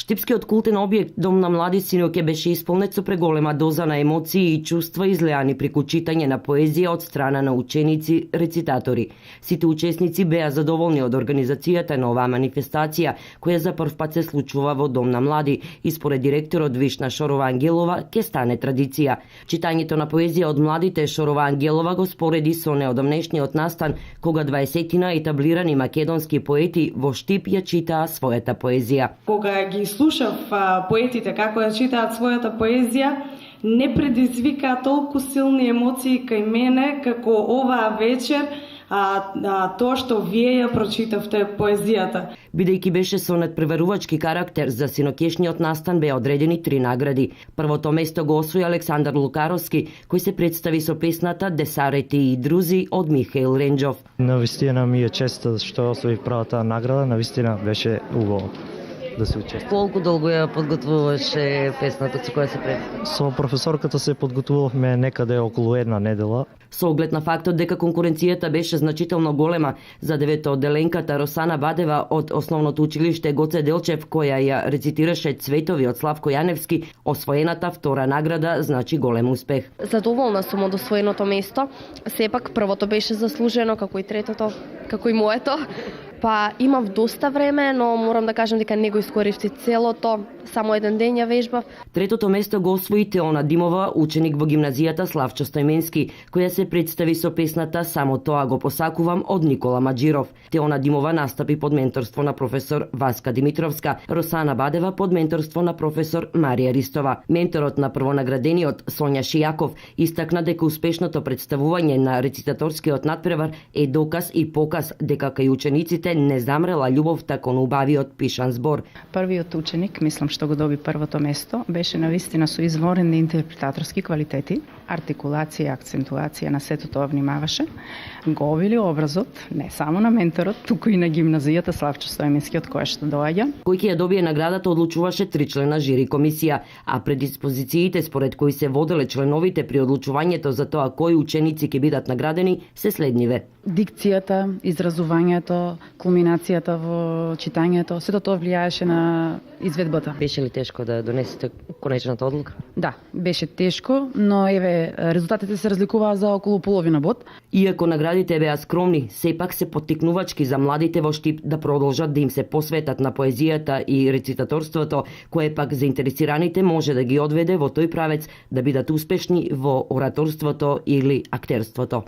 Штипскиот култен објект Дом на млади синоќе беше исполнет со преголема доза на емоции и чувства излеани преку читање на поезија од страна на ученици, рецитатори. Сите учесници беа задоволни од организацијата на оваа манифестација, која за прв пат се случува во Дом на млади и според директорот Вишна Шорова Ангелова ќе стане традиција. Читањето на поезија од младите Шорова Ангелова го спореди со неодамнешниот настан кога 20 етаблирани македонски поети во Штип ја читаа својата поезија. Кога ги слушав поетите како ја читаат својата поезија, не предизвика толку силни емоции кај мене како оваа вечер тоа што вие ја прочитавте поезијата. Бидејќи беше со надпреварувачки карактер, за синоќешниот настан беа одредени 3 награди. Првото место го освои Александар Лукаровски, кој се представи со песната Десарети и друзи од Михаил Ренџов. Навистина ми е чест што освоив првата награда, навистина беше убаво да се учествува. Колку долго ја подготвуваше песната со која се пред? Со професорката се подготвувавме некаде околу една недела. Со оглед на фактот дека конкуренцијата беше значително голема за деветоодделенката Росана Бадева од Основното училиште Гоце Делчев, која ја рецитираше Цветови од Славко Јаневски, освоената втора награда значи голем успех. Задоволна сум од освоеното место. Сепак првото беше заслужено, како и третото, како и моето. Па имав доста време, но морам да кажам дека не го искористи целото, само еден ден ја вежбав. Третото место го освои Теона Димова, ученик во гимназијата Славчо Стојменски, која се представи со песната Само тоа го посакувам од Никола Маџиров. Теона Димова настапи под менторство на професор Васка Димитровска, Росана Бадева под менторство на професор Марија Ристова. Менторот на првонаградениот Сонја Шијаков истакна дека успешното представување на рецитаторскиот надпревар е доказ и показ дека кај учениците не замрела љубовта кон убавиот пишан збор. Првиот ученик, мислам што го доби првото место, беше навистина со изворени интерпретаторски квалитети, артикулација, акцентуација, на сето тоа внимаваше. Го обили образот, не само на менторот, туку и на гимназијата Славчо Стојменски од која што доаѓа. Кој ќе ја добие наградата одлучуваше 3-члена жири комисија, а предиспозициите според кои се воделе членовите при одлучувањето за тоа кои ученици ќе бидат наградени се следниве. Дикцијата, изразувањето, кулминацијата во читањето, сето тоа влијаеше на изведбата. Беше ли тешко да донесете конечната одлука? Да, беше тешко, но еве резултатите се разликуваа за околу половина бод. Иако наградите беа скромни, сепак се поттикнувачки за младите во Штип да продолжат да им се посветат на поезијата и рецитаторството, кое пак заинтересираните може да ги одведе во тој правец да бидат успешни во ораторството или актерството.